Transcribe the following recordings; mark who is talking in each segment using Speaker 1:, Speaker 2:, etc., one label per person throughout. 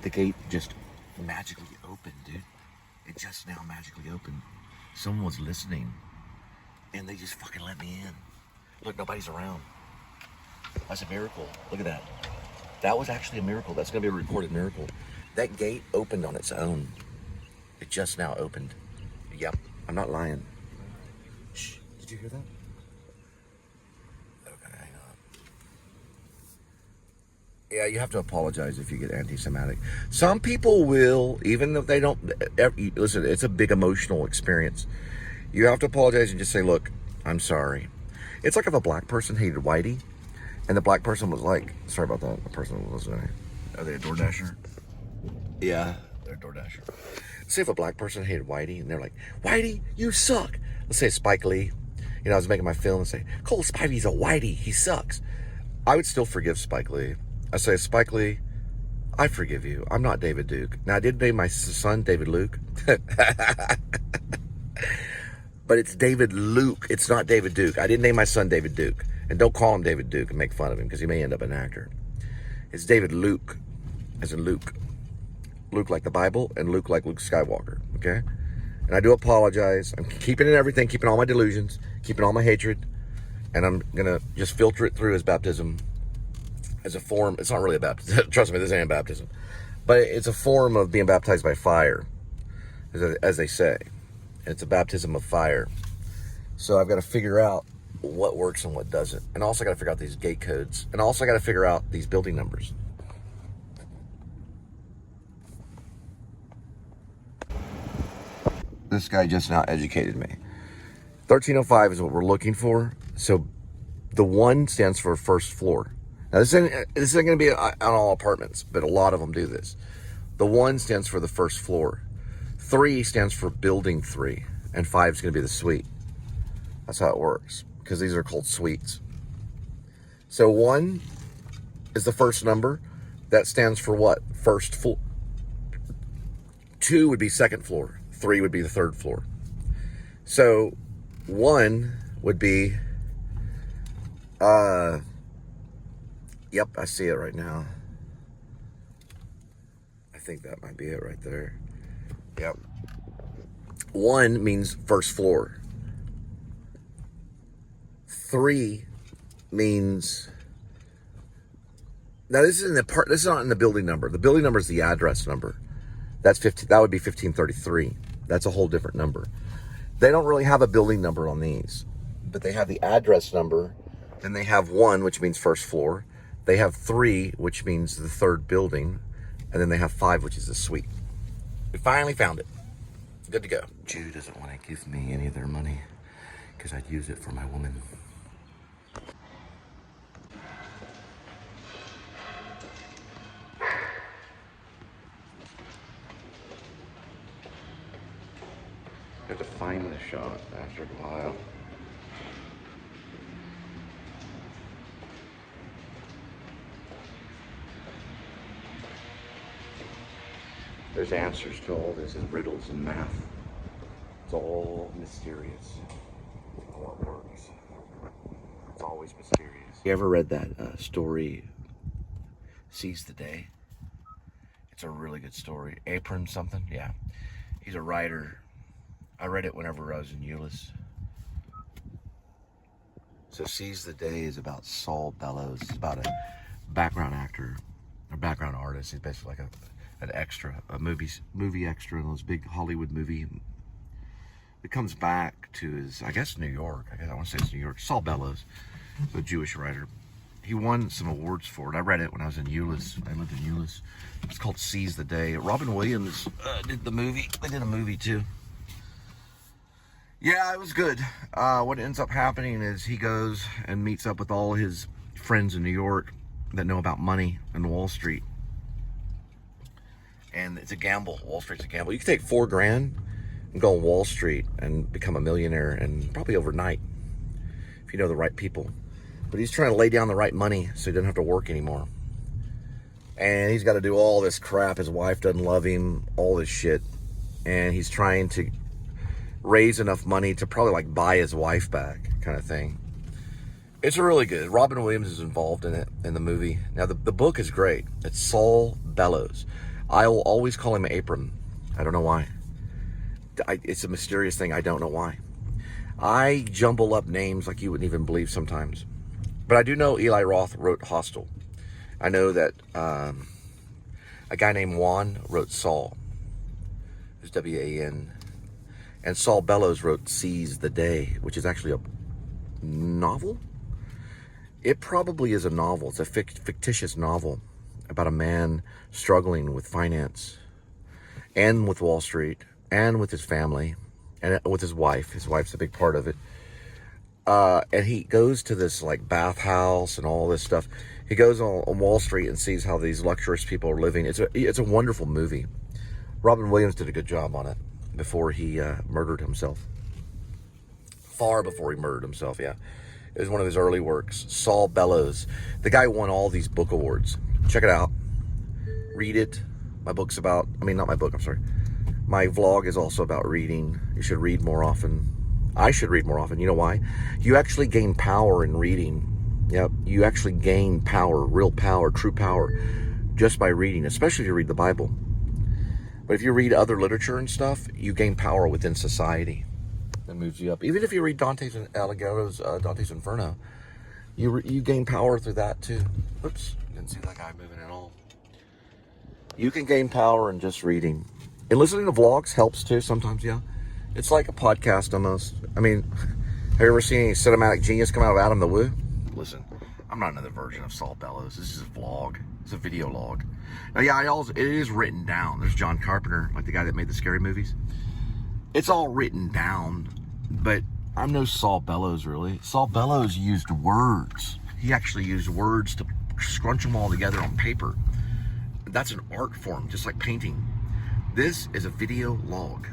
Speaker 1: the gate just magically opened, dude. It just now magically opened. Someone was listening, and they just fucking let me in. Look, nobody's around. That's a miracle. Look at that. That was actually a miracle. That's gonna be a recorded miracle. That gate opened on its own. It just now opened. Yep, I'm not lying. Shh, did you hear that? Okay, hang on. Yeah, you have to apologize if you get anti-Semitic. Some people will, even if they don't, listen, it's a big emotional experience. You have to apologize and just say, look, I'm sorry. It's like if a black person hated Whitey, and the black person was like, sorry about that, the person was listening. Are they a DoorDasher? Yeah, they're a DoorDasher. Say if a black person hated Whitey, and they're like, Whitey, you suck. Let's say Spike Lee. You know, I was making my film and say, Cole Spivey's a Whitey, he sucks. I would still forgive Spike Lee. I say, Spike Lee, I forgive you. I'm not David Duke. Now, I did name my son David Luke. But it's David Luke. It's not David Duke. I didn't name my son David Duke. And don't call him David Duke and make fun of him because he may end up an actor. It's David Luke, as in Luke. Luke like the Bible and Luke like Luke Skywalker, okay? And I do apologize. I'm keeping in everything, keeping all my delusions, keeping all my hatred, and I'm gonna just filter it through as baptism, as a form. It's not really a baptism. Trust me, this ain't a baptism. But it's a form of being baptized by fire, as they say. And it's a baptism of fire. So I've got to figure out what works and what doesn't. And also got to figure out these gate codes. And also got to figure out these building numbers. This guy just now educated me. 1305 is what we're looking for. So the 1 stands for first floor. Now this isn't going to be on all apartments, but a lot of them do this. The 1 stands for the first floor. 3 stands for building 3. And 5 is going to be the suite. That's how it works. Because these are called suites. So 1 is the first number. That stands for what? First floor. 2 would be second floor. 3 would be the third floor. So 1 would be, yep, I see it right now. I think that might be it right there. Yep. 1 means first floor. 3 means, now this is this is not in the building number. The building number is the address number. That would be 1533. That's a whole different number. They don't really have a building number on these, but they have the address number. Then they have 1, which means first floor. They have 3, which means the third building. And then they have 5, which is the suite. We finally found it. Good to go. Jew doesn't want to give me any of their money because I'd use it for my woman. I have to find the shot after a while. There's answers to all this in riddles and math. It's all mysterious. How it works. It's always mysterious. You ever read that story, Seize the Day? It's a really good story. Apron something? Yeah. He's a writer. I read it whenever I was in Euless. So Seize the Day is about Saul Bellows. It's about a background actor, or background artist. He's basically like an extra, a movie extra in those big Hollywood movie. It comes back to his, I guess, New York. I want to say it's New York. Saul Bellows, a Jewish writer. He won some awards for it. I read it when I was in Euless. I lived in Euless. It's called Seize the Day. Robin Williams did the movie. They did a movie too. Yeah, it was good. What ends up happening is he goes and meets up with all his friends in New York that know about money and Wall Street. And it's a gamble. Wall Street's a gamble. You can take $4,000 and go on Wall Street and become a millionaire, and probably overnight if you know the right people. But he's trying to lay down the right money so he doesn't have to work anymore. And he's got to do all this crap. His wife doesn't love him, all this shit. And he's trying to raise enough money to probably like buy his wife back, kind of thing. It's really good. Robin Williams is involved in it, in the movie. Now the book is great. It's Saul Bellows. I'll always call him Abram. I don't know why. It's a mysterious thing. I don't know why. I jumble up names like you wouldn't even believe sometimes. But I do know Eli Roth wrote Hostel. I know that a guy named Juan wrote Saul. There's W-A-N. And Saul Bellows wrote Seize the Day, which is actually a novel. It probably is a novel. It's a fictitious novel about a man struggling with finance and with Wall Street and with his family and with his wife. His wife's a big part of it. And he goes to this like bathhouse and all this stuff. He goes on Wall Street and sees how these luxurious people are living. It's a wonderful movie. Robin Williams did a good job on it before he murdered himself. Far before he murdered himself, yeah. It was one of his early works. Saul Bellows. The guy won all these book awards. Check it out. Read it. My book's about, not my book, I'm sorry. My vlog is also about reading. You should read more often. I should read more often. You know why? You actually gain power in reading. Yep. You actually gain power, real power, true power, just by reading, especially if you read the Bible. But if you read other literature and stuff, you gain power within society. That moves you up. Even if you read Dante's and Alighieri's Dante's Inferno, you gain power through that too. Oops, didn't see that guy moving at all. You can gain power in just reading. And listening to vlogs helps too sometimes, yeah. It's like a podcast almost. Have you ever seen any cinematic genius come out of Adam the Woo? Listen, I'm not another version of Saul Bellows. This is a vlog. It's a video log. Now, yeah, it is written down. There's John Carpenter, like the guy that made the scary movies. It's all written down, but I'm no Saul Bellows, really. Saul Bellows used words. He actually used words to scrunch them all together on paper. That's an art form, just like painting. This is a video log,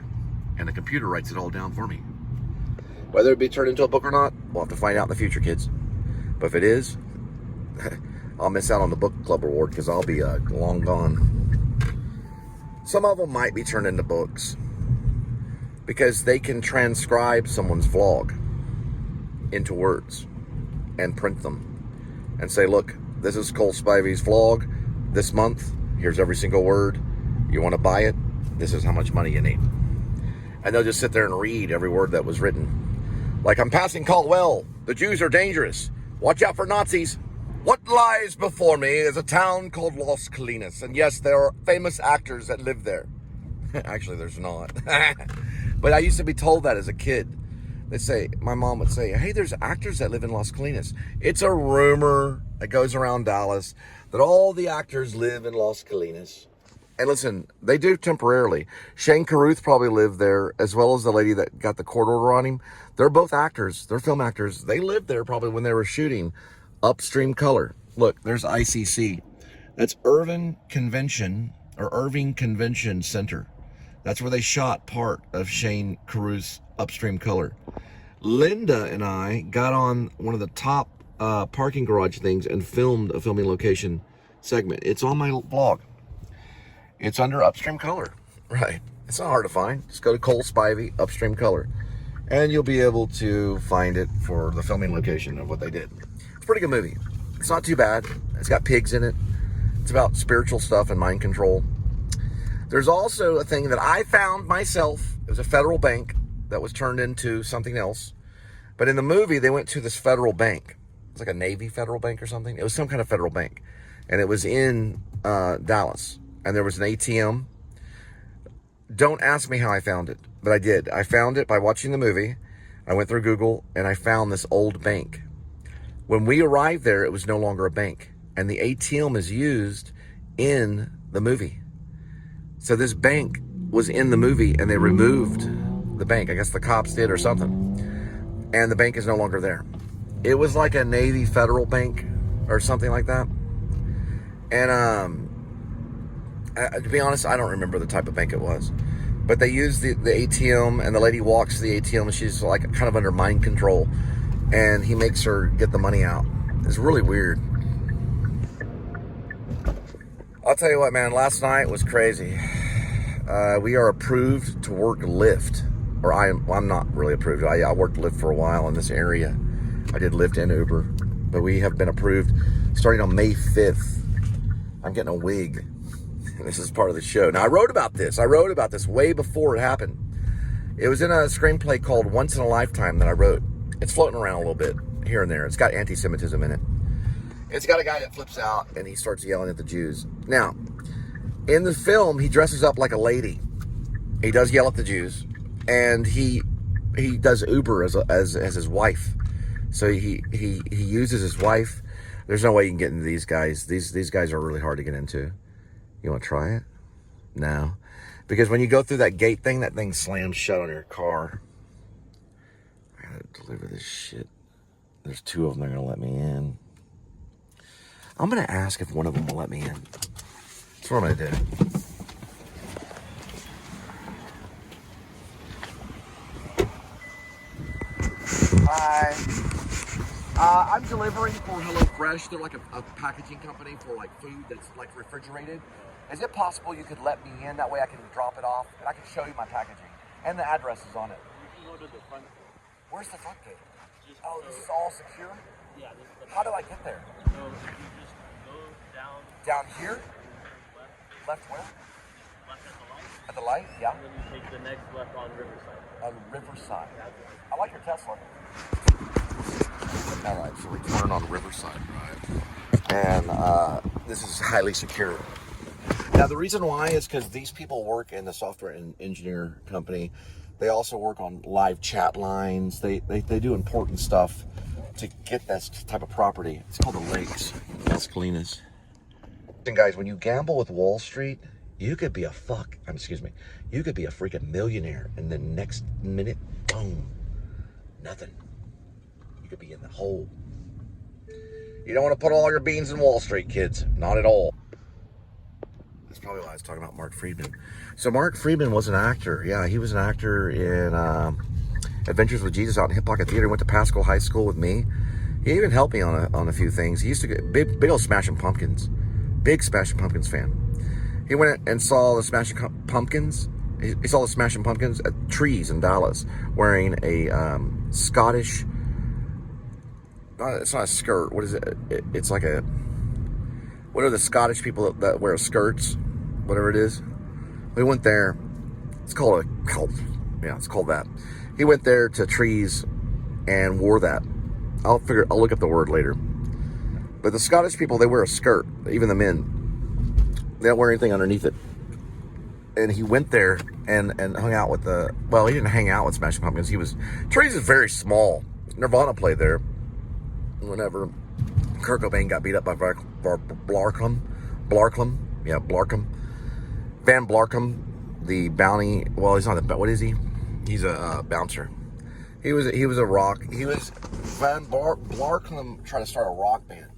Speaker 1: and the computer writes it all down for me. Whether it be turned into a book or not, we'll have to find out in the future, kids. But if it is, I'll miss out on the book club award because I'll be long gone. Some of them might be turned into books because they can transcribe someone's vlog into words and print them and say, look, this is Cole Spivey's vlog this month. Here's every single word. You want to buy it? This is how much money you need. And they'll just sit there and read every word that was written. Like, I'm passing Caldwell. The Jews are dangerous. Watch out for Nazis. What lies before me is a town called Las Colinas. And yes, there are famous actors that live there. Actually, there's not. But I used to be told that as a kid. My mom would say, hey, there's actors that live in Las Colinas. It's a rumor that goes around Dallas that all the actors live in Las Colinas. And listen, they do temporarily. Shane Carruth probably lived there, as well as the lady that got the court order on him. They're both actors. They're film actors. They lived there probably when they were shooting Upstream Color. Look, there's ICC. That's Irving Convention Center. That's where they shot part of Shane Carruth's Upstream Color. Linda and I got on one of the top parking garage things and filmed a filming location segment. It's on my blog. It's under Upstream Color. Right. It's not hard to find. Just go to Cole Spivey, Upstream Color, and you'll be able to find it for the filming location of what they did. It's a pretty good movie. It's not too bad. It's got pigs in it. It's about spiritual stuff and mind control. There's also a thing that I found myself. It was a federal bank that was turned into something else. But in the movie, they went to this federal bank. It's like a Navy federal bank or something. It was some kind of federal bank. And it was in Dallas. And there was an ATM. Don't ask me how I found it, but I did. I found it by watching the movie. I went through Google and I found this old bank. When we arrived there, it was no longer a bank. And the ATM is used in the movie. So this bank was in the movie and they removed the bank. I guess the cops did or something. And the bank is no longer there. It was like a Navy federal bank or something like that. And to be honest, I don't remember the type of bank it was. But they used the ATM, and the lady walks to the ATM, and she's like kind of under mind control. And he makes her get the money out. It's really weird. I'll tell you what, man, last night was crazy. We are approved to work Lyft. Or I'm not really approved. I worked Lyft for a while in this area. I did Lyft and Uber. But we have been approved starting on May 5th. I'm getting a wig. This is part of the show. Now, I wrote about this. I wrote about this way before it happened. It was in a screenplay called Once in a Lifetime that I wrote. It's floating around a little bit here and there. It's got anti-Semitism in it. It's got a guy that flips out and he starts yelling at the Jews. Now, in the film, he dresses up like a lady. He does yell at the Jews, and he does Uber as his wife. So he uses his wife. There's no way you can get into these guys. These guys are really hard to get into. You want to try it? No. Because when you go through that gate thing, that thing slams shut on your car. I gotta deliver this shit. There's 2 of them that are gonna let me in. I'm gonna ask if one of them will let me in. That's what I'm gonna do. Hi. I'm delivering for HelloFresh. They're like a packaging company for like food that's like refrigerated. Is it possible you could let me in? That way I can drop it off and I can show you my packaging. And the address is on it.
Speaker 2: You can go to the front.
Speaker 1: Where's the front gate? Oh, this is all secure?
Speaker 2: Yeah, this is the
Speaker 1: How do I get there?
Speaker 2: So you just go down.
Speaker 1: Down here?
Speaker 2: Left.
Speaker 1: Left where?
Speaker 2: Left at the light.
Speaker 1: At the light? Yeah.
Speaker 2: And then you take the next left on Riverside.
Speaker 1: On Riverside. I like your Tesla. All right, so we turn on Riverside Drive. And this is highly secure. Now, the reason why is because these people work in the software and engineer company. They also work on live chat lines. They do important stuff to get this type of property. It's called the Lakes. That's Colinas. And guys, when you gamble with Wall Street, you could be you could be a freaking millionaire, and the next minute, boom, nothing. You could be in the hole. You don't want to put all your beans in Wall Street, kids. Not at all. That's probably why I was talking about Mark Friedman. So Mark Friedman was an actor. Yeah, he was an actor in Adventures with Jesus out in Hip Pocket Theater. He went to Pasco High School with me. He even helped me on a few things. He used to get big old Smashing Pumpkins. Big Smashing Pumpkins fan. He went and saw the Smashing Pumpkins. He saw the Smashing Pumpkins at Trees in Dallas, wearing a Scottish. It's not a skirt. What is it? It's like a. What are the Scottish people that wear skirts? Whatever it is. We went there. It's called that. He went there to Trees and wore that. I'll look up the word later. But the Scottish people, they wear a skirt. Even the men. They don't wear anything underneath it. And he went there and hung out with he didn't hang out with Smashing Pumpkins. Trees is very small. Nirvana played there. Whenever Kurt Cobain got beat up by Blarcom. Yeah, Blarcom. Van Blarcom, the bounty. Well, he's not what is he? He's a bouncer. He was a rock. Van Blarcom tried to start a rock band,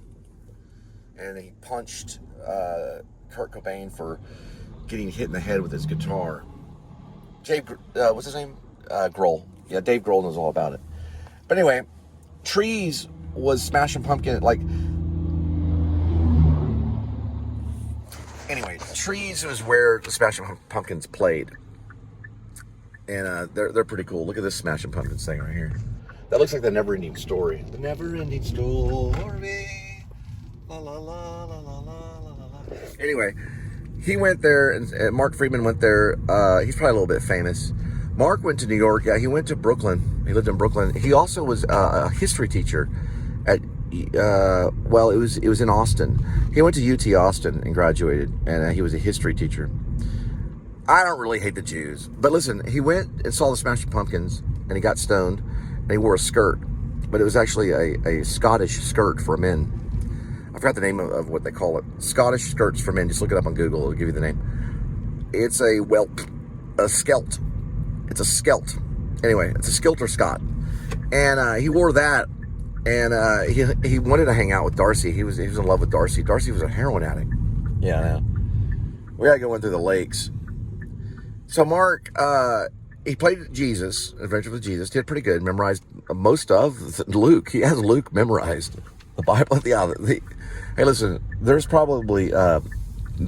Speaker 1: and he punched Kurt Cobain for getting hit in the head with his guitar. What's his name? Grohl. Yeah, Dave Grohl knows all about it. But anyway, Trees was Smashing Pumpkin. Trees was where the Smashing Pumpkins played, and they're pretty cool. Look at this Smashing Pumpkins thing right here. That looks like the Never-Ending Story. The Never-Ending Story. La la la la la la la la. Anyway, he went there, and Mark Friedman went there. He's probably a little bit famous. Mark went to New York. Yeah, he went to Brooklyn. He lived in Brooklyn. He also was a history teacher at. It was in Austin. He went to UT Austin and graduated, and he was a history teacher. I don't really hate the Jews, but listen, he went and saw the Smashing Pumpkins, and he got stoned, and he wore a skirt, but it was actually a Scottish skirt for men. I forgot the name of what they call it. Scottish skirts for men. Just look it up on Google. It'll give you the name. It's a skelt. It's a skelt. Anyway, it's a skilter Scot, and he wore that. And he wanted to hang out with Darcy. He was in love with Darcy. Darcy was a heroin addict. Yeah, we gotta go in through the lakes. So Mark, he played Jesus, Adventure with Jesus. Did pretty good. Memorized most of Luke. He has Luke memorized. The Bible. Hey, listen. There's probably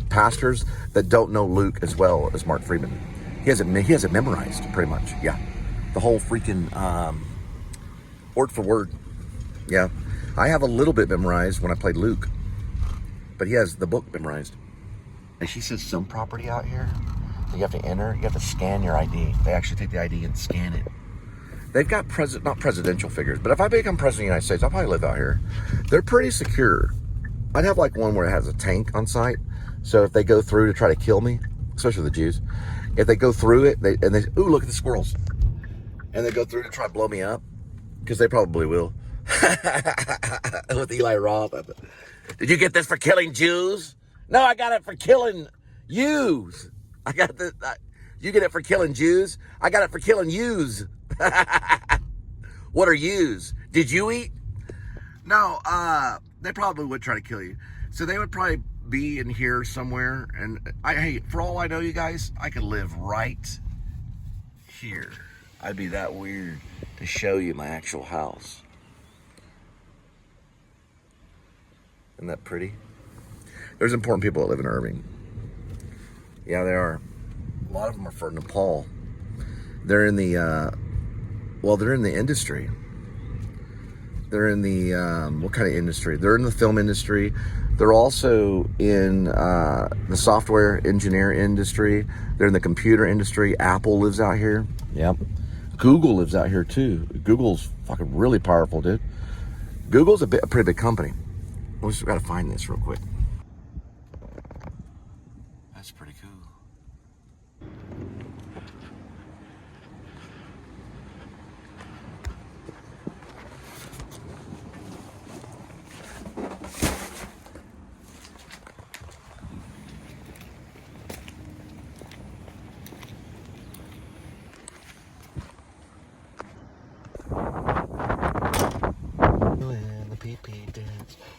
Speaker 1: pastors that don't know Luke as well as Mark Friedman. He has it memorized pretty much. Yeah, the whole freaking word for word. Yeah, I have a little bit memorized when I played Luke, but he has the book memorized. And she says some property out here that you have to enter. You have to scan your ID. They actually take the ID and scan it. They've got not presidential figures, but if I become president of the United States, I'll probably live out here. They're pretty secure. I'd have like one where it has a tank on site. So if they go through to try to kill me, especially the Jews, if they go through it, ooh, look at the squirrels. And they go through to try to blow me up, because they probably will. With Eli Roth. Did you get this for killing Jews? No, I got it for killing yous. I got this. You get it for killing Jews? I got it for killing yous. What are yous? Did you eat? No, they probably would try to kill you. So they would probably be in here somewhere. And hey, for all I know, you guys, I could live right here. I'd be that weird to show you my actual house. Isn't that pretty? There's important people that live in Irving. Yeah, they are. A lot of them are from Nepal. They're in the, they're in the industry. They're in the, what kind of industry? They're in the film industry. They're also in the software engineer industry. They're in the computer industry. Apple lives out here. Yep. Google lives out here too. Google's fucking really powerful, dude. Google's a pretty big company. We just gotta find this real quick. That's pretty cool.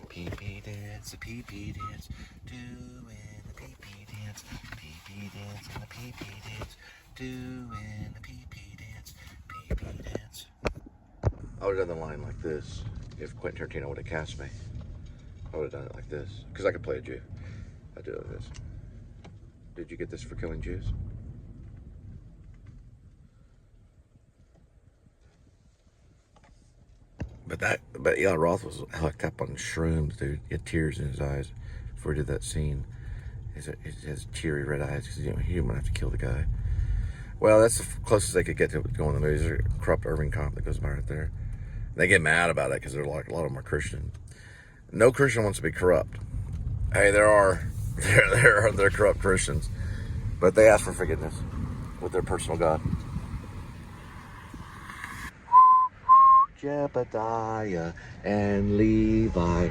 Speaker 1: Pee-pee dance, the pee-pee dance, doing the pee-pee dance, pee-pee dance and the pee-pee dance, doing the pee-pee dance, pee-pee dance. I would have done the line like this if Quentin Tarantino would have cast me. I would have done it like this, because I could play a Jew. I'd do it like this. Did you get this for killing Jews? But Eli Roth was hooked up on shrooms, dude. He had tears in his eyes before he did that scene. He has teary red eyes because he didn't want to have to kill the guy. Well, that's the closest they could get to going in the movies. There's a corrupt Irving cop that goes by right there. They get mad about it because they're like, a lot of them are Christian. No Christian wants to be corrupt. Hey, there are corrupt Christians, but they ask for forgiveness with their personal God. Jebediah and Levi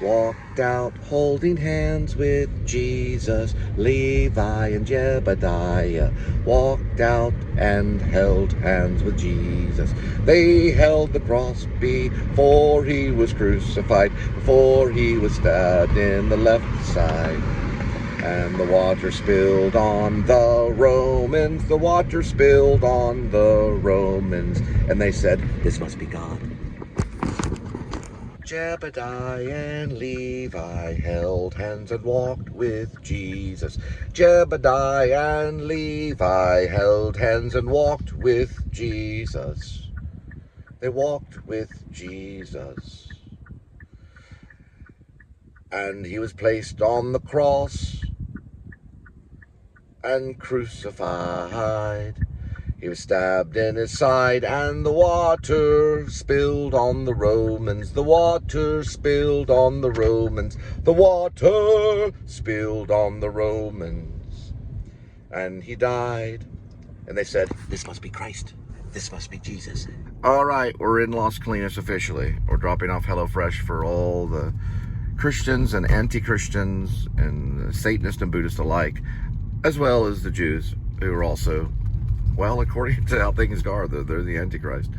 Speaker 1: walked out holding hands with Jesus. Levi and Jebediah walked out and held hands with Jesus. They held the cross before he was crucified, before he was stabbed in the left side. And the water spilled on the Romans, the water spilled on the Romans. And they said, this must be God. Jebediah and Levi held hands and walked with Jesus. Jebediah and Levi held hands and walked with Jesus. They walked with Jesus. And he was placed on the cross and crucified. He was stabbed in his side, and the water spilled on the Romans. The water spilled on the Romans. The water spilled on the Romans. And he died. And they said, this must be Christ. This must be Jesus. All right, we're in Las Colinas officially. We're dropping off HelloFresh for all the Christians and anti-Christians and Satanists and Buddhists alike, as well as the Jews, who are also, well, according to how things are, they're the Antichrist.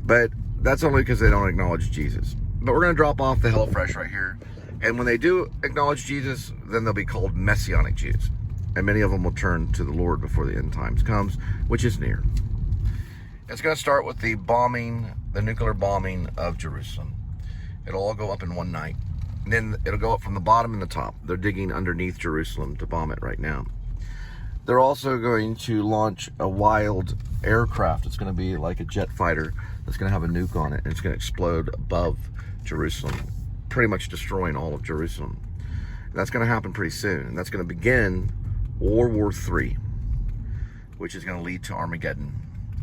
Speaker 1: But that's only because they don't acknowledge Jesus. But we're going to drop off the HelloFresh right here. And when they do acknowledge Jesus, then they'll be called Messianic Jews. And many of them will turn to the Lord before the end times comes, which is near. It's going to start with the bombing, the nuclear bombing of Jerusalem. It'll all go up in one night. And then it'll go up from the bottom and the top. They're digging underneath Jerusalem to bomb it right now. They're also going to launch a wild aircraft. It's going to be like a jet fighter that's going to have a nuke on it, and it's going to explode above Jerusalem, pretty much destroying all of Jerusalem. That's going to happen pretty soon. And that's going to begin World War III, which is going to lead to Armageddon.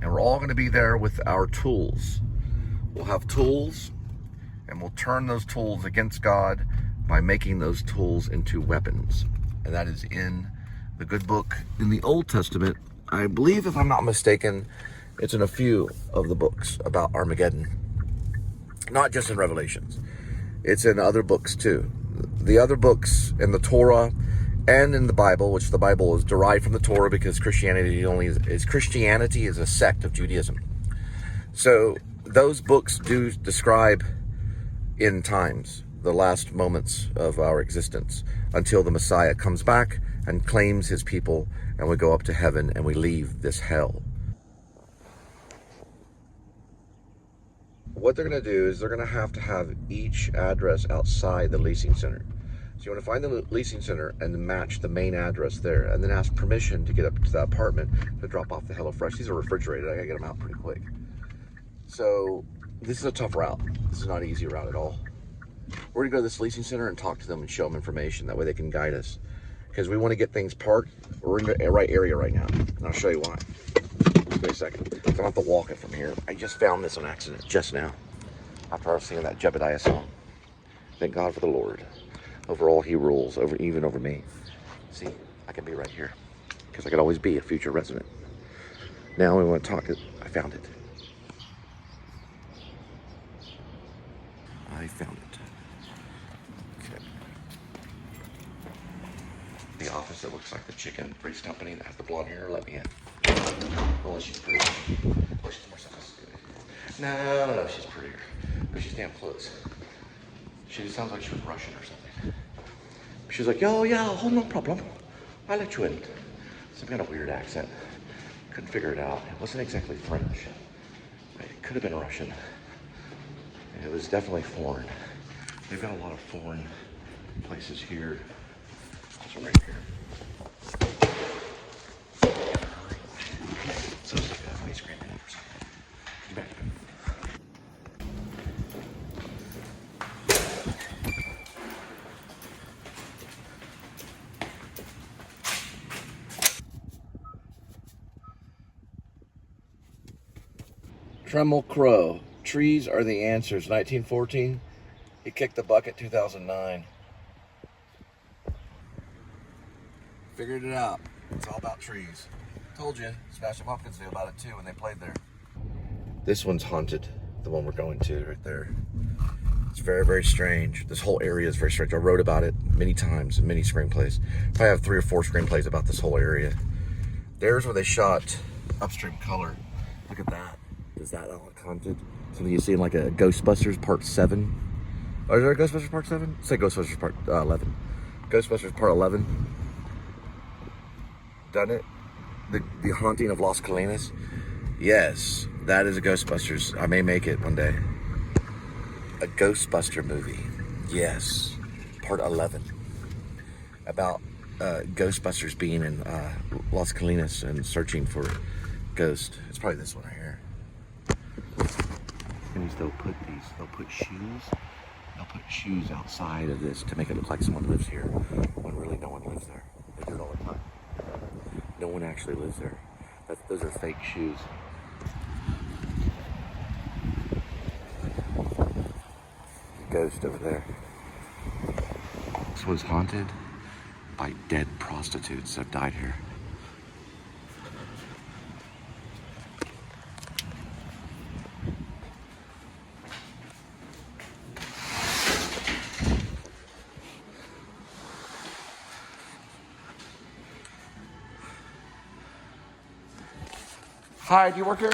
Speaker 1: And we're all going to be there with our tools. We'll have tools, and we'll turn those tools against God by making those tools into weapons. And that is in the good book in the Old Testament. I believe, if I'm not mistaken, it's in a few of the books about Armageddon. Not just in Revelations. It's in other books too. The other books in the Torah and in the Bible, which the Bible is derived from the Torah because Christianity is a sect of Judaism. So those books do describe end times, the last moments of our existence, until the Messiah comes back and claims his people, and we go up to heaven and we leave this hell. What they're going to do is they're going to have each address outside the leasing center. So you want to find the leasing center and match the main address there, and then ask permission to get up to the apartment to drop off the HelloFresh. These are refrigerated. I got to get them out pretty quick. So this is a tough route. This is not an easy route at all. We're going to go to this leasing center and talk to them and show them information. That way they can guide us. Because we want to get things parked. We're in the right area right now. And I'll show you why. Wait a second. I don't have to walk it from here. I just found this on accident just now. After I was singing that Jebediah song. Thank God for the Lord. Over all he rules, even over me. See, I can be right here. Because I could always be a future resident. Now we want to talk it. I found it. I found it. Okay. The office that looks like the chicken grease company that has the blonde hair, let me in. Oh, she's pretty. Oh, she's more sophisticated. No, she's prettier. But she's damn close. She sounds like she was Russian or something. She's like, yo, yeah, oh, no problem. I'll let you in. Some kind of weird accent. Couldn't figure it out. It wasn't exactly French. It could have been Russian. It was definitely foreign. They've got a lot of foreign places here. This one right here. So it's like a ice cream in it or something. Get back. Tremel Crow. Trees are the answers. 1914. He kicked the bucket 2009. Figured it out. It's all about trees. Told you. Smashing Pumpkins knew about it too when they played there. This one's haunted. The one we're going to right there. It's very, very strange. This whole area is very strange. I wrote about it many times in many screenplays. I have 3 or 4 screenplays about this whole area. There's where they shot Upstream Color. Look at that. Is that all haunted? Something you see in like a Ghostbusters Part 7. Or is there a Ghostbusters Part 7? Say Ghostbusters Part 11. Ghostbusters Part 11. Done it? The Haunting of Las Colinas? Yes, that is a Ghostbusters. I may make it one day. A Ghostbuster movie. Yes. Part 11. About Ghostbusters being in Las Colinas and searching for ghosts. It's probably this one right here. And they'll put shoes outside of this to make it look like someone lives here, when really no one lives there. They do it all the time. No one actually lives there. Those are fake shoes. Ghost over there. This was haunted by dead prostitutes that died here. Hi, do you work here?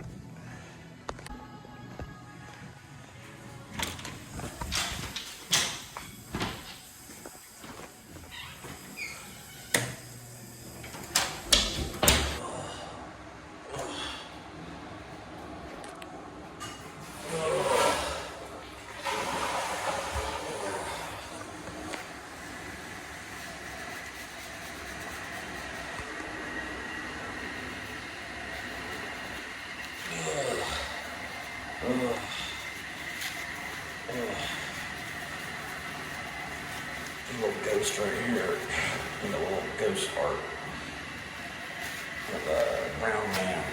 Speaker 1: little ghost right here. And a little ghost art. With a brown man.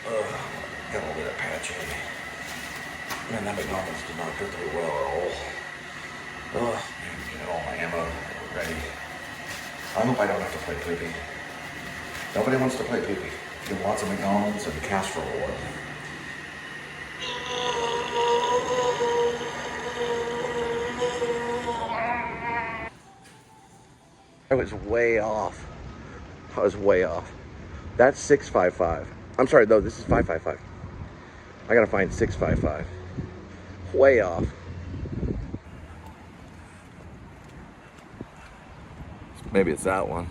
Speaker 1: Got a little bit of patch in me. Man, that McDonald's did not go through well at all. Man, get all my ammo ready. I hope I don't have to play poopy. Nobody wants to play poopy. Get lots of McDonald's and castor oil. I was way off. I was way off. That's 655. I'm sorry, no, this is 555. I gotta find 655. Way off. Maybe it's that one.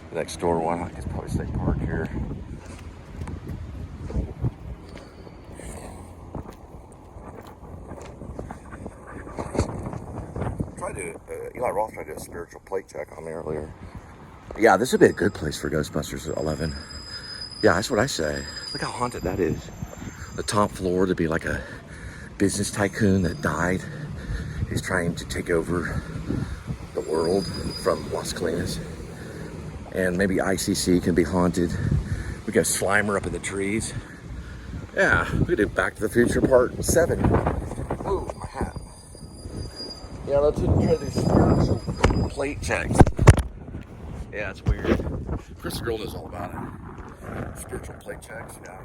Speaker 1: The next door one. I guess probably stay parked here. Eli Roth tried to do a spiritual plate check on me earlier. Yeah, this would be a good place for Ghostbusters 11. Yeah, that's what I say. Look how haunted that is. The top floor to be like a business tycoon that died. He's trying to take over the world from Las Colinas. And maybe ICC can be haunted. We got Slimer up in the trees. Yeah, we could do Back to the Future Part 7. Ooh, my hat. Yeah, let's try to do spiritual plate checks. Yeah, it's weird. Chris Girl knows all about it. Spiritual plate checks, yeah.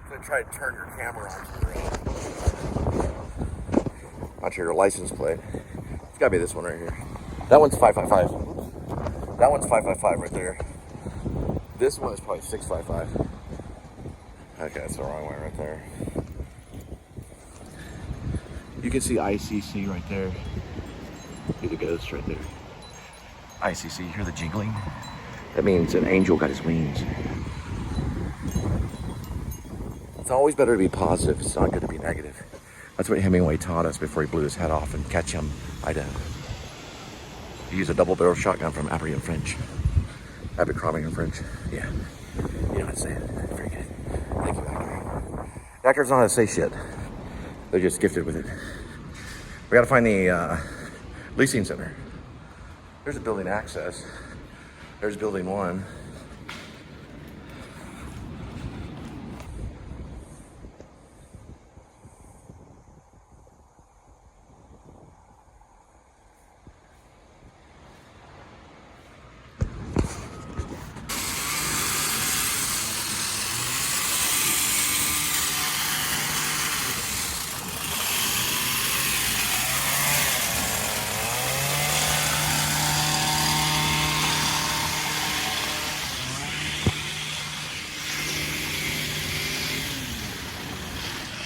Speaker 1: I'm gonna try to turn your camera onto your license plate. It's gotta be this one right here. That one's 555. That one's 555 right there. This one is probably 655. Okay, that's the wrong way right there. You can see ICC right there. See the ghost right there. ICC, you hear the jingling? That means an angel got his wings. It's always better to be positive. It's not good to be negative. That's what Hemingway taught us before he blew his head off in Ketchum, Idaho. He used a double-barrel shotgun from Abercrombie and French. Yeah. You know what I'm saying? Very good. Thank you, actor. Actors don't know how to say shit. They're just gifted with it. We gotta find the leasing center. There's a building access. There's building 1.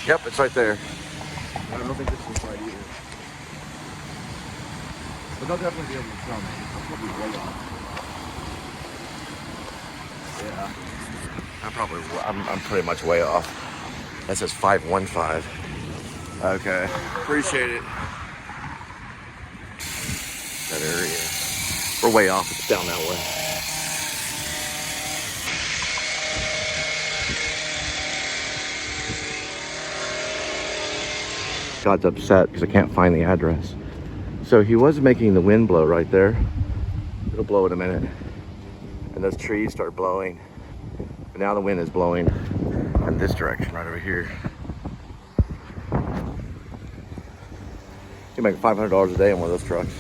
Speaker 1: Yep, it's right there. I don't think this is right either. But they'll definitely be able to tell me. I'll probably way off. Yeah. I'm pretty much way off. That says 515. Okay. Appreciate it. That area. We're way off. It's down that way. God's upset because I can't find the address. So he was making the wind blow right there. It'll blow in a minute. And those trees start blowing. But now the wind is blowing in this direction right over here. You make $500 a day on one of those trucks.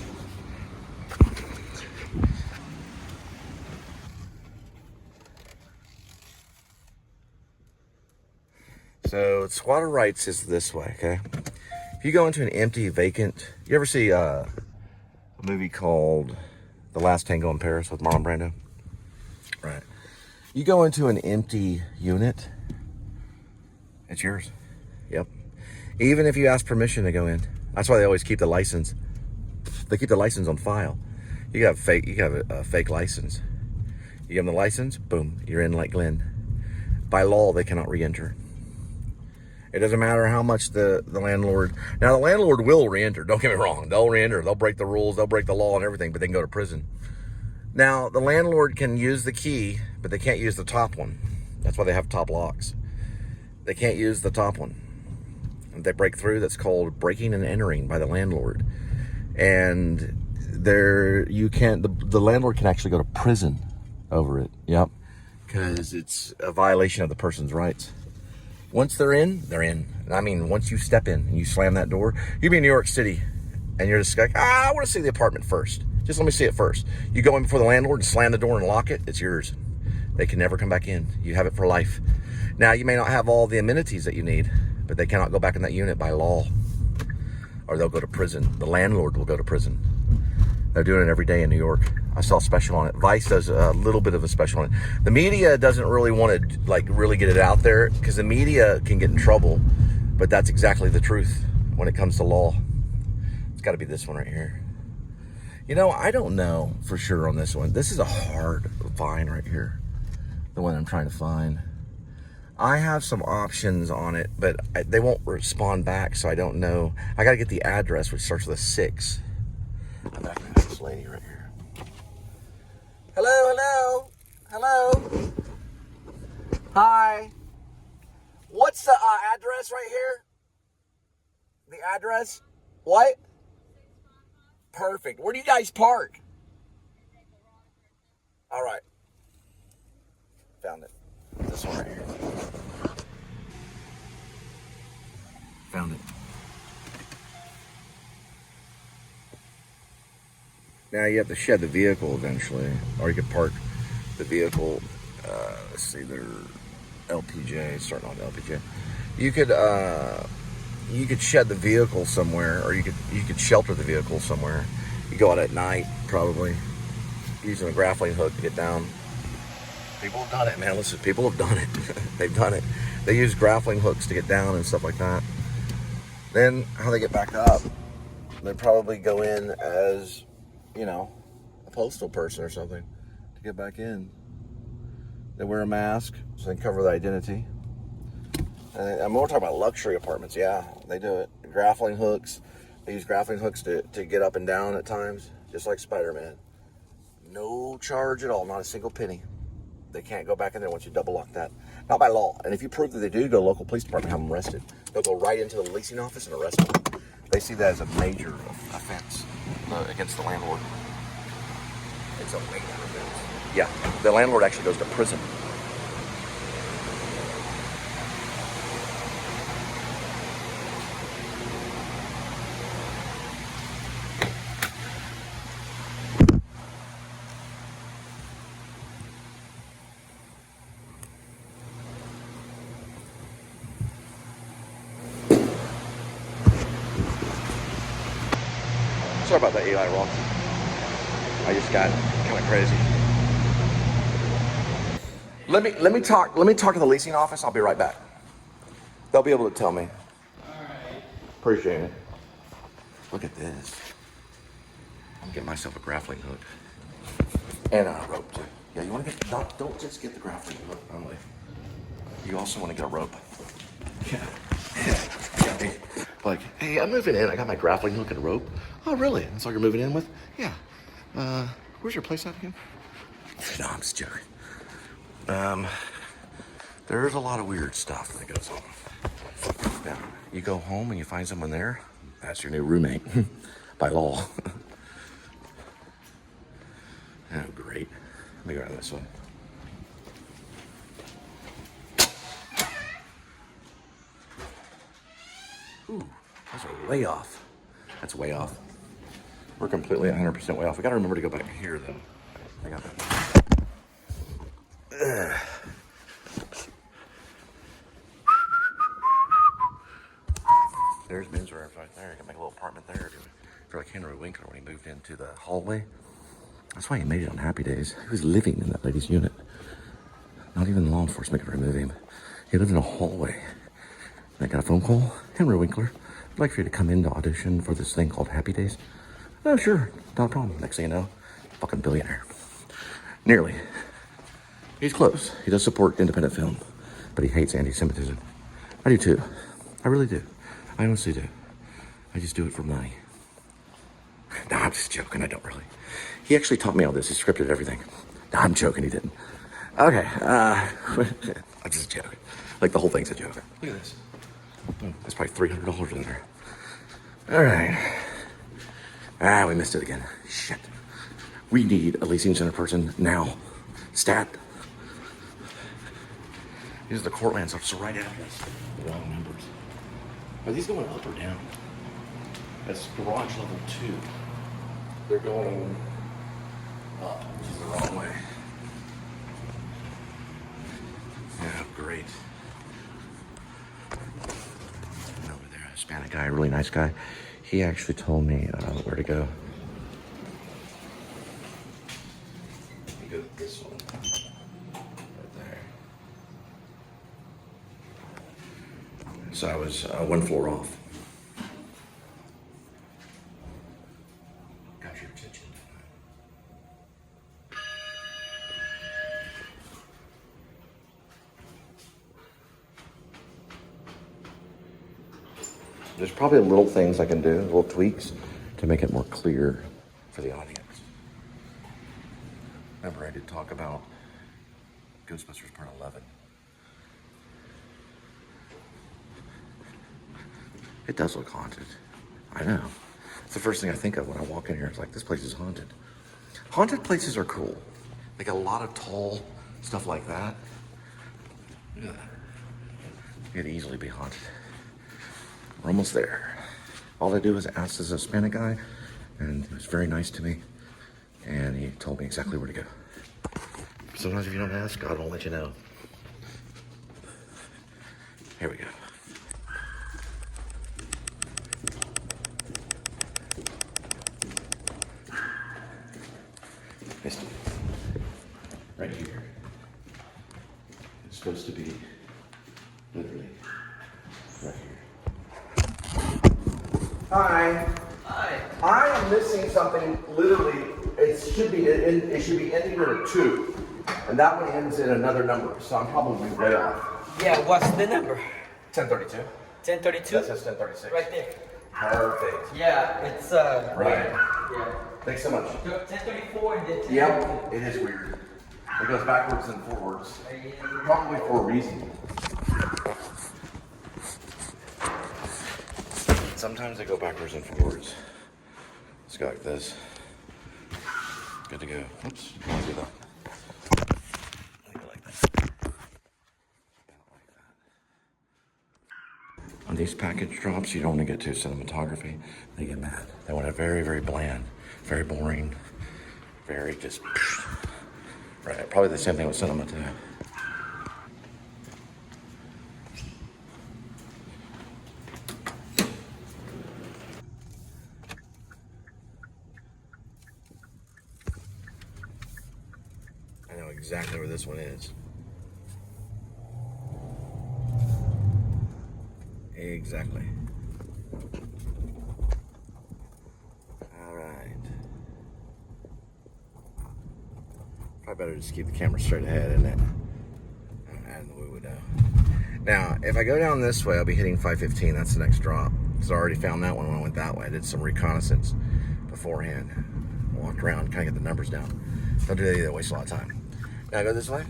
Speaker 1: So squatter rights is this way, okay? If you go into an empty, vacant, you ever see a movie called The Last Tango in Paris with Marlon Brando? Right. You go into an empty unit, it's yours. Yep. Even if you ask permission to go in. That's why they always keep the license. They keep the license on file. You have a fake license. You give them the license, boom, you're in like Glenn. By law, they cannot re-enter. It doesn't matter how much the landlord... Now, the landlord will re-enter. Don't get me wrong. They'll re-enter. They'll break the rules. They'll break the law and everything, but they can go to prison. Now, the landlord can use the key, but they can't use the top one. That's why they have top locks. They can't use the top one. If they break through, that's called breaking and entering by the landlord. And you can't, the landlord can actually go to prison over it. Yep. Because it's a violation of the person's rights. Once they're in, they're in. I mean, once you step in and you slam that door, you be in New York City and you're just like, I want to see the apartment first. Just let me see it first. You go in before the landlord and slam the door and lock it, it's yours. They can never come back in. You have it for life. Now, you may not have all the amenities that you need, but they cannot go back in that unit by law, or they'll go to prison. The landlord will go to prison. They're doing it every day in New York. I saw a special on it. Vice does a little bit of a special on it. The media doesn't really want to like really get it out there because the media can get in trouble, but that's exactly the truth when it comes to law. It's got to be this one right here. You know, I don't know for sure on this one. This is a hard find right here, the one I'm trying to find. I have some options on it, but they won't respond back, so I don't know. I got to get the address, which starts with a 6. I'm back to this lady right here. Hello. Hi. What's the address right here? The address? What? Perfect. Where do you guys park? All right. Found it. This one right here. Found it. Now you have to shed the vehicle eventually, or you could park the vehicle. Let's see, they're LPJ, starting on LPJ. You could shed the vehicle somewhere, or you could shelter the vehicle somewhere. You go out at night, probably using a grappling hook to get down. People have done it, man. Listen, people have done it. They've done it. They use grappling hooks to get down and stuff like that. Then how they get back up? They probably go in as, you know, a postal person or something to get back in. They wear a mask so they can cover their identity. And we're talking about luxury apartments. Yeah, they do it. Grappling hooks. They use grappling hooks to get up and down at times, just like Spider-Man. No charge at all, not a single penny. They can't go back in there once you double lock that. Not by law. And if you prove that they do, go to the local police department, have them arrested. They'll go right into the leasing office and arrest them. They see that as a major offense against the landlord. It's a major offense. Yeah, the landlord actually goes to prison. Sorry about that, Eli Roth. I just got kind of crazy. Let me talk to the leasing office. I'll be right back. They'll be able to tell me.
Speaker 3: All right.
Speaker 1: Appreciate it. Look at this. I'm getting myself a grappling hook and a rope too. Yeah, you want to get don't just get the grappling hook only. You also want to get a rope. Yeah. Like, hey, I'm moving in. I got my grappling hook and a rope. Oh, really? That's all you're moving in with? Yeah. Where's your place at again? No, I'm just joking. There's a lot of weird stuff that goes on. Now, you go home and you find someone there, that's your new roommate by law. Oh, great. Let me go around this one. Ooh, those are way off. That's way off. We're completely 100% way off. We gotta remember to go back here though. I got that. There's men's rooms right there. I got my little apartment there. For like Henry Winkler when he moved into the hallway. That's why he made it on Happy Days. He was living in that lady's unit. Not even law enforcement could remove him. He lived in a hallway. And I got a phone call. Henry Winkler, I'd like for you to come in to audition for this thing called Happy Days. Oh, sure. Not a problem. Next thing you know, fucking billionaire. Nearly. He's close. He does support independent film, but he hates anti-Semitism. I do too. I really do. I honestly do. I just do it for money. No, I'm just joking. I don't really. He actually taught me all this. He scripted everything. No, I'm joking. He didn't. Okay. I'm just joking. Like the whole thing's a joke. Look at this. Boom. That's probably $300 in there. All right. Ah, we missed it again. Shit. We need a leasing center person now. Stat. These are the Cortlands, so it's the right address. The wrong numbers. Are these going up or down? That's garage level 2. They're going up, which is the wrong way. Yeah, great. And over there, a Hispanic guy, a really nice guy. He actually told me where to go. You go to this one. Right there. So I was one floor off. Got your attention. There's probably little things I can do, little tweaks to make it more clear for the audience. Remember, I did talk about Ghostbusters Part 11. It does look haunted. I know. It's the first thing I think of when I walk in here. It's like, this place is haunted. Haunted places are cool. They got a lot of tall stuff like that. Yeah. It could easily be haunted. We're almost there. All I do is ask this Hispanic guy, and he was very nice to me, and he told me exactly where to go. Sometimes if you don't ask, God won't let you know. Here we go. Missed it. Right here. It's supposed to be literally right here. Hi.
Speaker 2: Hi.
Speaker 1: I am missing something. Literally, it should be ending with a 2, and that one ends in another number. So I'm probably way off.
Speaker 2: Yeah, what's the number?
Speaker 1: 1032.
Speaker 2: 1032?
Speaker 1: That says 1036.
Speaker 2: Right there.
Speaker 1: Perfect.
Speaker 2: Yeah, it's
Speaker 1: Right.
Speaker 2: Yeah.
Speaker 1: Thanks so much.
Speaker 2: 1034 and then 10.
Speaker 1: Yep. It is weird. It goes backwards and forwards. Probably for a reason. Sometimes they go backwards and forwards. Let's go like this. Good to go. Oops. I'll do that. Go like that. On these package drops, you don't want to get to cinematography. They get mad. They want it very, very bland, very boring, very just. Right. Probably the same thing with cinema too. I know exactly where this one is. Exactly. All right. Probably better just keep the camera straight ahead, isn't it? Adding the woo-woo down. Now, if I go down this way, I'll be hitting 515. That's the next drop. So I already found that one when I went that way. I did some reconnaissance beforehand. Walked around, kind of get the numbers down. Don't do that either, waste a lot of time. Now go this way,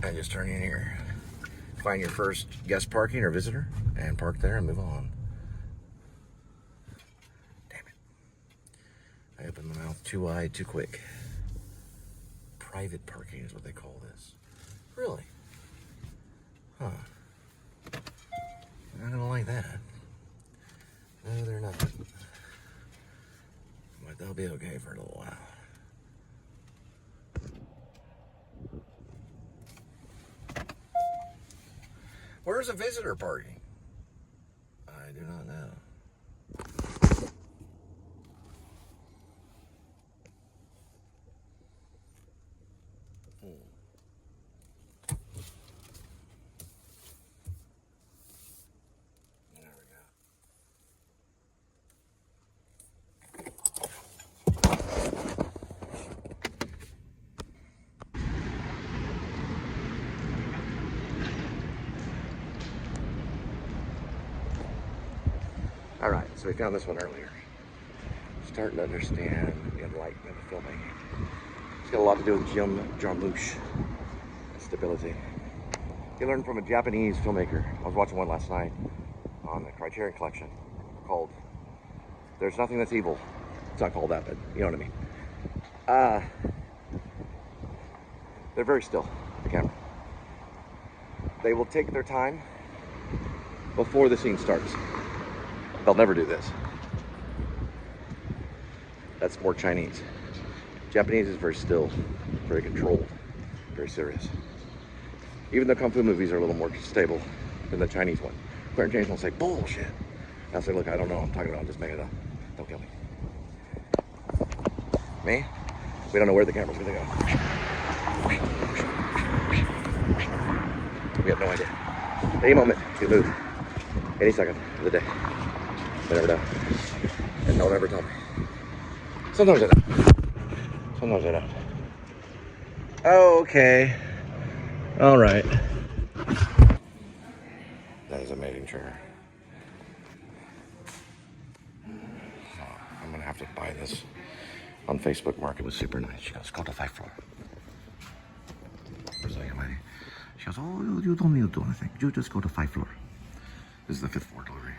Speaker 1: and just turn in here. Find your first guest parking or visitor, and park there and move on. Damn it. I opened my mouth too wide, too quick. Private parking is what they call this. Really? Huh. They're not gonna like that. No, they're not. But they'll be okay for a little while. Where's a visitor parking? I do not know. There we go. All right, so we found this one earlier. Starting to understand the enlightenment of filmmaking. It's got a lot to do with Jim Jarmusch and stability. He learned from a Japanese filmmaker. I was watching one last night on the Criterion Collection called There's Nothing That's Evil. It's not called that, but you know what I mean. They're very still, the camera. They will take their time before the scene starts. They'll never do this. That's more Chinese. Japanese is very still, very controlled, very serious. Even the Kung Fu movies are a little more stable than the Chinese one. Quentin James will say, bullshit. I'll say, look, I don't know what I'm talking about. I'm just making it up. Don't kill me. Me? We don't know where the camera's gonna go. We have no idea. Any moment, you move. Any second of the day. They never know. And they'll never tell me. Sometimes I don't. Sometimes I don't. Oh, okay. All right. That is an amazing chair. I'm gonna have to buy this on Facebook Market. It was super nice. She goes, go to 5th floor. Brazilian lady. She goes, oh, you don't need to do anything. You just go to 5th floor. This is the 5th floor delivery.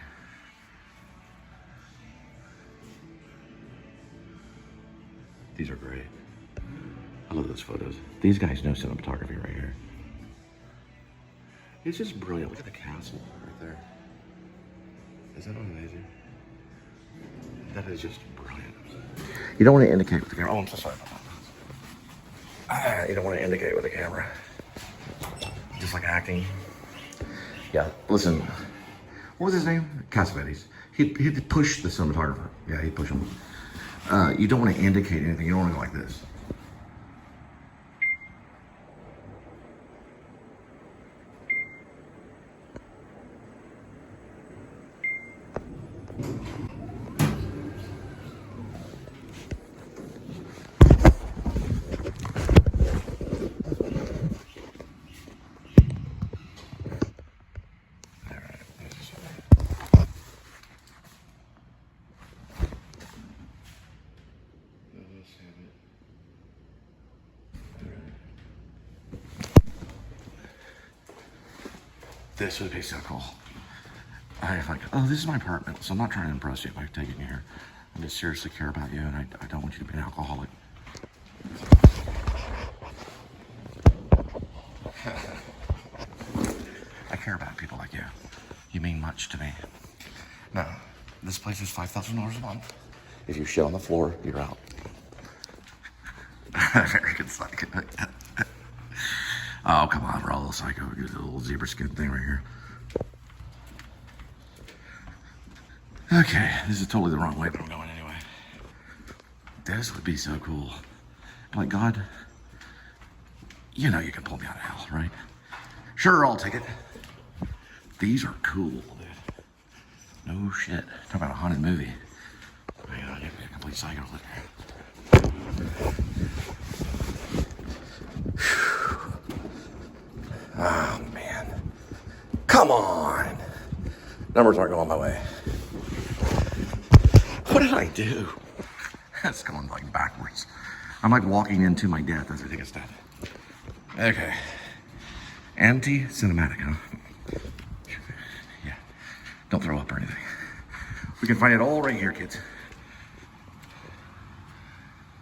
Speaker 1: These are great. I love those photos. These guys know cinematography right here. It's just brilliant. Look at the castle right there. Is that amazing? That is just brilliant. You don't want to indicate with the camera. Oh, I'm so sorry about that. You don't want to indicate with the camera. Just like acting. Yeah, listen. What was his name? Cassavetes. He'd push the cinematographer. Yeah, he'd push him. You don't want to indicate anything. You don't want to go like this. This would be so cool. I like, oh, this is my apartment, so I'm not trying to impress you by taking you here. I just seriously care about you, and I don't want you to be an alcoholic. I care about people like you. You mean much to me. Now, this place is $5,000 a month. If you shit on the floor, you're out. American Psycho. Oh, come on, we're all a little psycho. Get a little zebra skin thing right here. Okay, this is totally the wrong way, but I'm going anyway. This would be so cool. Like, God, you know you can pull me out of hell, right? Sure, I'll take it. These are cool, dude. No shit. Talk about a haunted movie. Hang on, I gotta be a complete psycho. Oh, man. Come on. Numbers aren't going my way. What did I do? That's going like backwards. I'm like walking into my death as I take a step. Okay. Anti-cinematic, huh? Yeah. Don't throw up or anything. We can find it all right here, kids.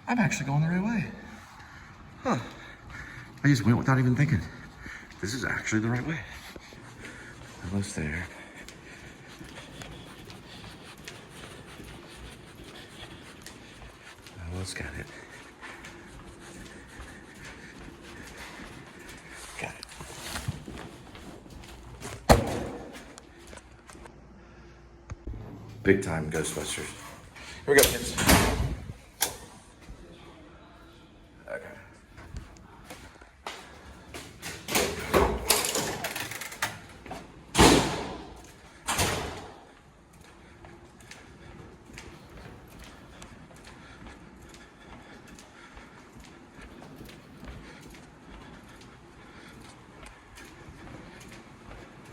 Speaker 1: I'm actually going the right way. Huh. I just went without even thinking. This is actually the right way. Almost there. Almost got it. Got it. Big time Ghostbusters. Here we go, kids. Okay.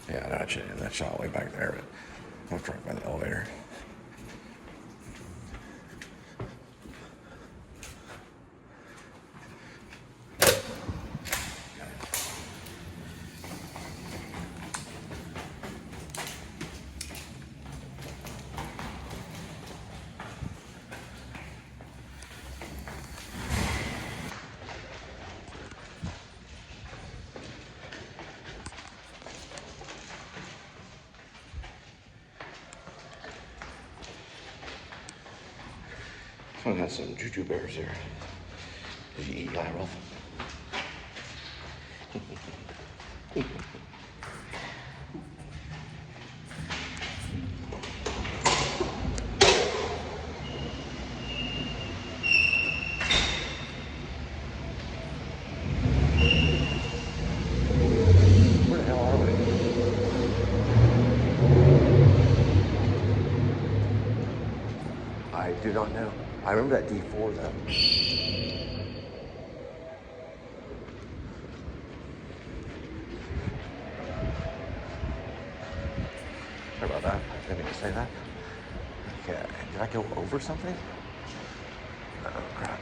Speaker 1: Yeah, that shot way back there, but I'm trying by the elevator. Someone has some juju bears here. Did you eat Eli Roth? Where the hell are we? I do not know. I remember that D4 though. Sorry about that. I didn't mean to say that. Okay, did I go over something? Oh crap.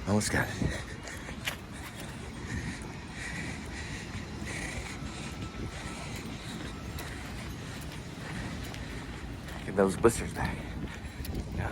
Speaker 1: Almost got it. Get those blisters back. Yeah.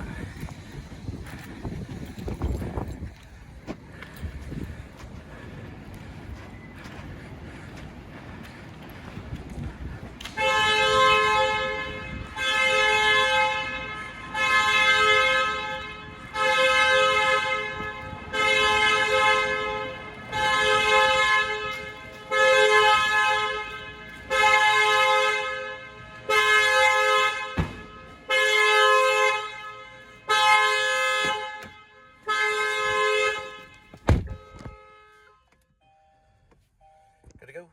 Speaker 1: Good to go.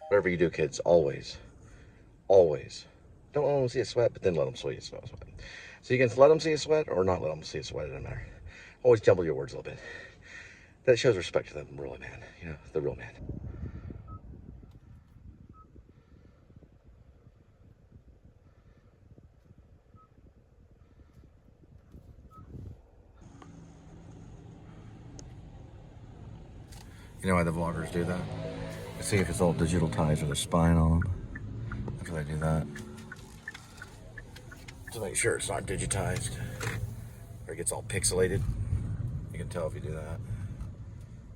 Speaker 1: Whatever you do, kids, always, don't let them see you sweat, but then let them see you sweat. So you can let them see you sweat or not let them see you sweat, it doesn't matter. Always jumble your words a little bit. That shows respect to them, really, man. You know, the real man. You know why the vloggers do that? To see if it's all digital ties with a spine on them. After they do that. To make sure it's not digitized. Or it gets all pixelated. You can tell if you do that.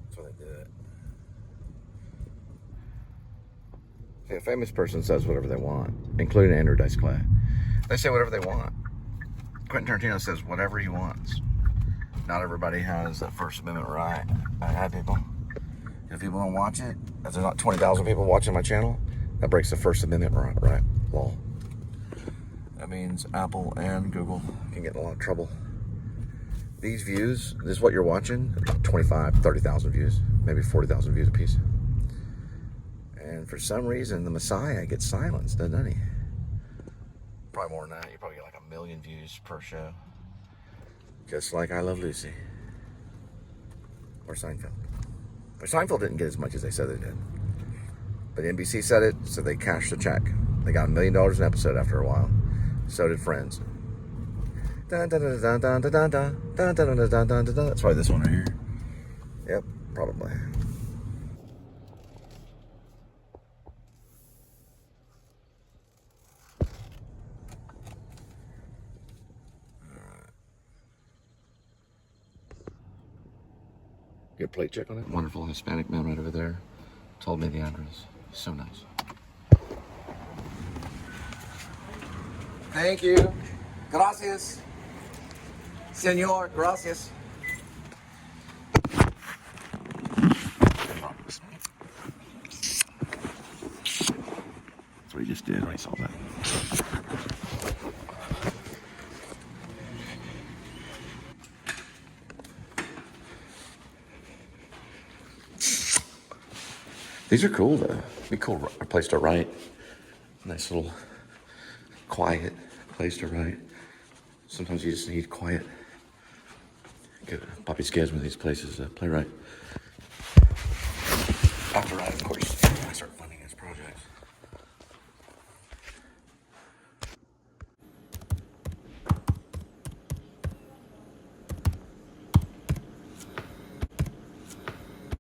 Speaker 1: That's why they do it. See, a famous person says whatever they want, including Andrew Dice Clay. They say whatever they want. Quentin Tarantino says whatever he wants. Not everybody has that First Amendment right. I have people. If people don't watch it, if there's not 20,000 people watching my channel, that breaks the First Amendment right law. That means Apple and Google can get in a lot of trouble. These views, this is what you're watching, 25, 30,000 views, maybe 40,000 views a piece. And for some reason, the Messiah gets silenced, doesn't he? Probably more than that. You probably get like 1 million views per show. Just like I Love Lucy. Or Seinfeld. But Seinfeld didn't get as much as they said they did. But NBC said it, so they cashed the check. They got $1 million an episode after a while. So did Friends. That's probably this one right here. Yep, probably. Get a plate check on it. Wonderful Hispanic man right over there told me the address. So nice. Thank you. Gracias. Senor, gracias. That's what he just did when he saw that. These are cool though. Be cool place to write. Nice little quiet place to write. Sometimes you just need quiet. Get Poppy Skids with these places, playwright. After writing, of course, I start funding his projects.